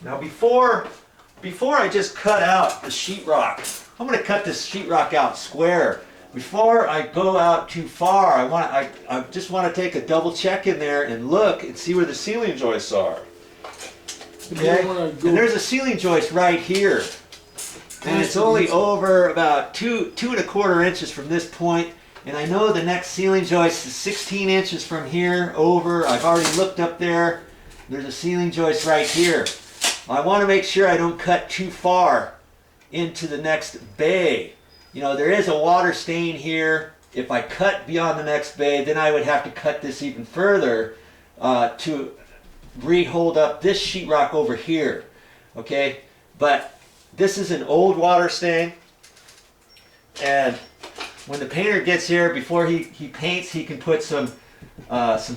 Now before I just cut out the sheetrock, I'm going to cut this sheetrock out square. Before I go out too far, I just want to take a double check in there and look and see where the ceiling joists are. Okay? And there's a ceiling joist right here. And it's only over about 2.25 inches from this point. And I know the next ceiling joist is 16 inches from here over. I've already looked up there. There's a ceiling joist right here. I want to make sure I don't cut too far into the next bay. You know, there is a water stain here. If I cut beyond the next bay, then I would have to cut this even further to re-hold up this sheetrock over here. Okay, but this is an old water stain, and when the painter gets here, before he paints, he can put some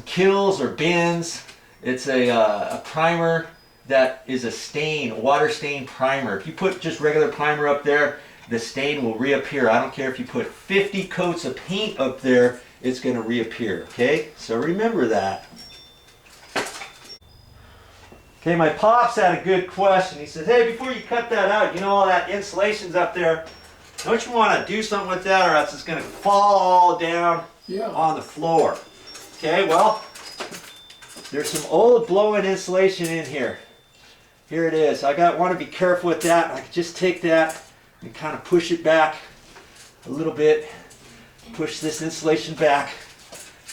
kills or bins. It's a primer that is a stain, a water stain primer. If you put just regular primer up there, the stain will reappear. I don't care if you put 50 coats of paint up there, it's going to reappear. Okay, so remember that. Okay, my pops had a good question. He said, hey, before you cut that out, you know all that insulation's up there. Don't you want to do something with that, or else it's going to fall all down on the floor? Okay, well, there's some old blow-in insulation in here. Here it is. I want to be careful with that. I can just take that and kind of push it back a little bit. Push this insulation back.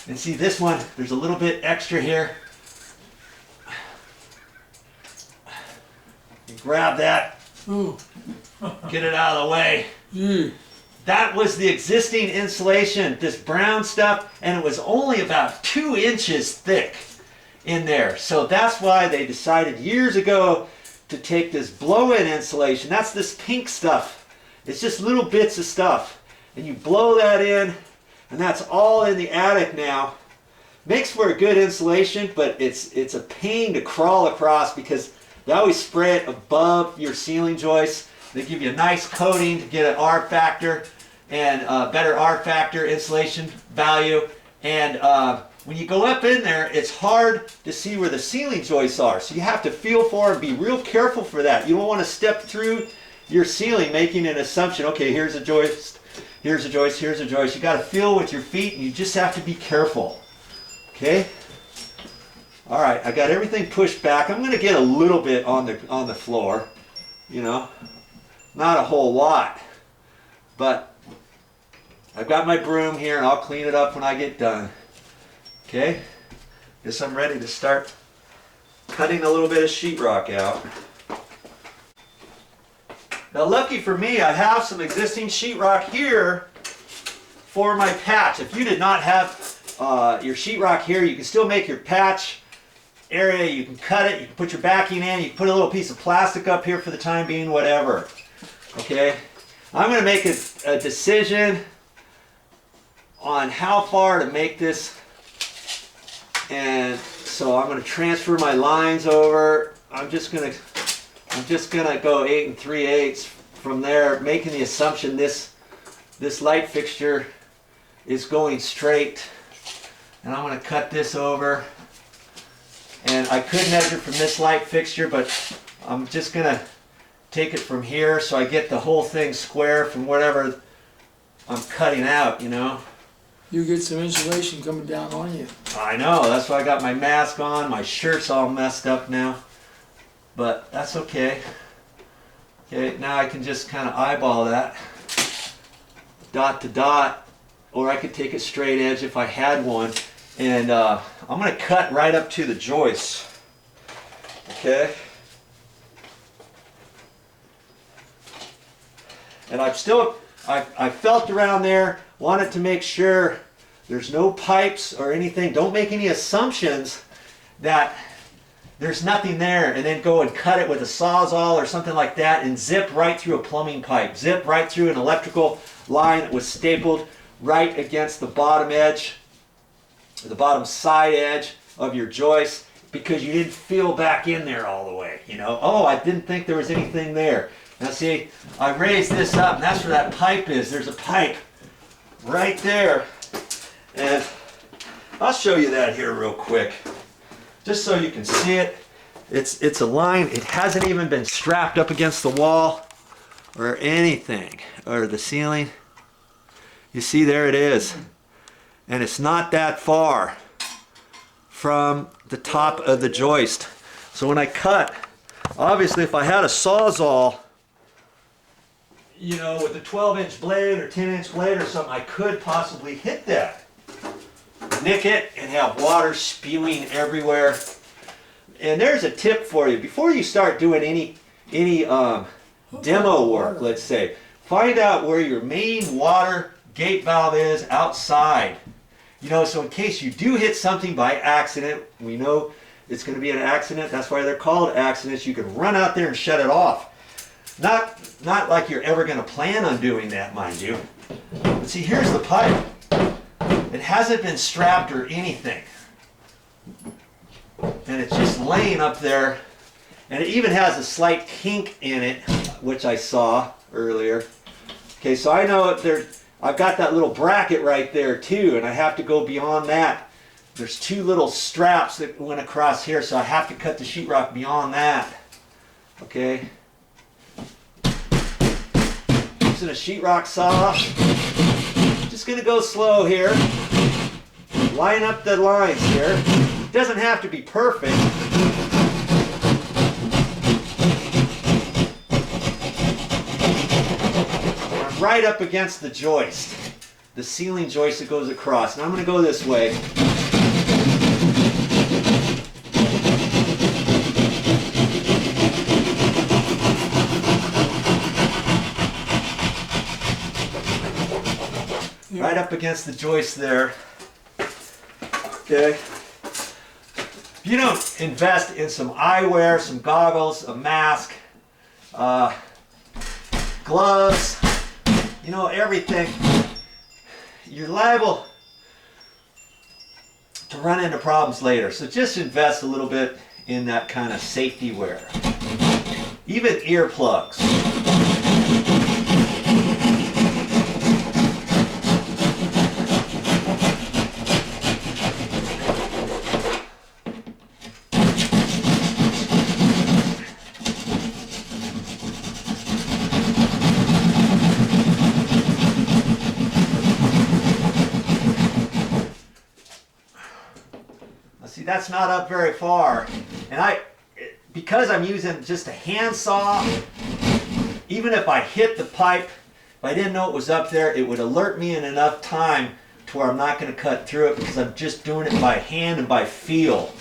And see this one, there's a little bit extra here. You grab that. Ooh. Get it out of the way. That was the existing insulation, this brown stuff, and it was only about 2 inches thick in there. So that's why they decided years ago to take this blow-in insulation. That's this pink stuff. It's just little bits of stuff. And you blow that in, and that's all in the attic now. Makes for a good insulation, but it's a pain to crawl across because they always spray it above your ceiling joists. They give you a nice coating to get an R factor and better R factor insulation value. And when you go up in there, it's hard to see where the ceiling joists are. So you have to feel for and be real careful for that. You don't want to step through your ceiling making an assumption, okay, here's a joist, here's a joist, here's a joist. You got to feel with your feet, and you just have to be careful. Okay? All right, I got everything pushed back. I'm going to get a little bit on the floor, you know. Not a whole lot, but I've got my broom here and I'll clean it up when I get done. Okay, guess I'm ready to start cutting a little bit of sheetrock out. Now lucky for me, I have some existing sheetrock here for my patch. If you did not have your sheetrock here, you can still make your patch area. You can cut it, you can put your backing in, you can put a little piece of plastic up here for the time being, whatever. Okay, I'm going to make a decision on how far to make this, and so I'm going to transfer my lines over. I'm just going to go 8 3/8 from there, making the assumption this light fixture is going straight, and I'm going to cut this over. And I could measure from this light fixture, but I'm just going to take it from here so I get the whole thing square from whatever I'm cutting out, you know. You get some insulation coming down on you. I know, that's why I got my mask on. My shirt's all messed up now, but that's okay. Okay, now I can just kind of eyeball that, dot to dot, or I could take a straight edge if I had one, and I'm going to cut right up to the joist. Okay. And I felt around there, wanted to make sure there's no pipes or anything. Don't make any assumptions that there's nothing there and then go and cut it with a sawzall or something like that and zip right through a plumbing pipe. Zip right through an electrical line that was stapled right against the bottom edge, the bottom side edge of your joist, because you didn't feel back in there all the way, you know. Oh, I didn't think there was anything there. Now see, I raised this up, and that's where that pipe is. There's a pipe right there. And I'll show you that here real quick, just so you can see it. It's a line. It hasn't even been strapped up against the wall or anything, or the ceiling. You see, there it is. And it's not that far from the top of the joist. So when I cut, obviously if I had a sawzall, you know, with a 12-inch blade or 10-inch blade or something, I could possibly hit that, nick it, and have water spewing everywhere. And there's a tip for you. Before you start doing any demo work, let's say, find out where your main water gate valve is outside. You know, so in case you do hit something by accident, we know it's going to be an accident. That's why they're called accidents. You can run out there and shut it off. Not like you're ever going to plan on doing that, mind you. But see, here's the pipe. It hasn't been strapped or anything. And it's just laying up there. And it even has a slight kink in it, which I saw earlier. Okay, so I know I've got that little bracket right there too, and I have to go beyond that. There's two little straps that went across here, so I have to cut the sheetrock beyond that. Okay. Using a sheetrock saw. Just gonna go slow here. Line up the lines here. It doesn't have to be perfect. I'm right up against the joist, the ceiling joist that goes across. Now I'm gonna go this way. Right up against the joist there. Okay. If you don't invest in some eyewear, some goggles, a mask, gloves, you know, everything, you're liable to run into problems later. So just invest a little bit in that kind of safety wear. Even earplugs. See, that's not up very far, and because I'm using just a handsaw, even if I hit the pipe, if I didn't know it was up there, it would alert me in enough time to where I'm not going to cut through it, because I'm just doing it by hand and by feel.